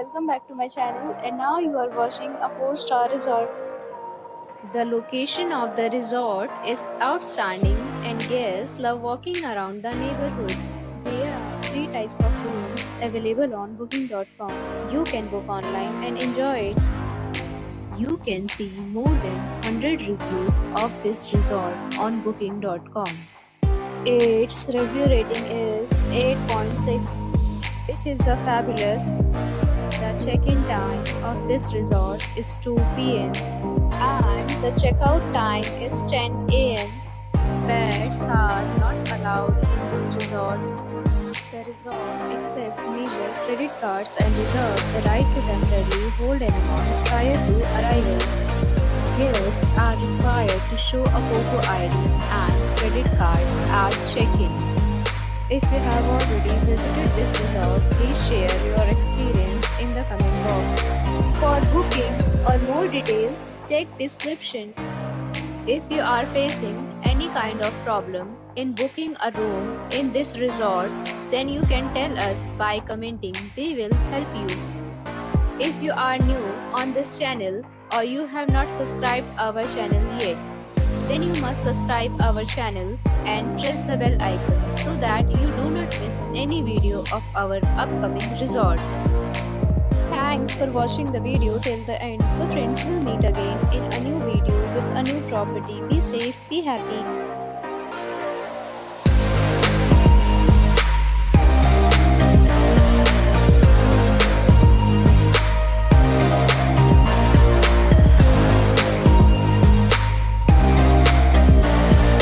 welcome back to my channel, and now you are watching a 4-star resort. The location of the resort is outstanding and guests love walking around the neighborhood. There are 3 types of rooms available on booking.com. You can book online and enjoy it. You can see more than 100 reviews of this resort on booking.com. Its review rating is 8.6, which is the fabulous. The check-in time of this resort is 2 p.m. and the checkout time is 10 a.m. Pets are not allowed in this resort. The resort accepts major credit cards and reserves the right to temporarily hold an amount prior to arrival. Guests are required to show a photo ID and credit card at check-in. If you have already visited this resort, please share your experience in the comment box. For booking or more details, check description. If you are facing any kind of problem in booking a room in this resort, then you can tell us by commenting. We will help you. If you are new on this channel or you have not subscribed our channel yet, then you must subscribe our channel and press the bell icon so that you do not miss any video of our upcoming resort. Thanks for watching the video till the end. So friends, will meet again in a new video with a new property. Be safe, be happy.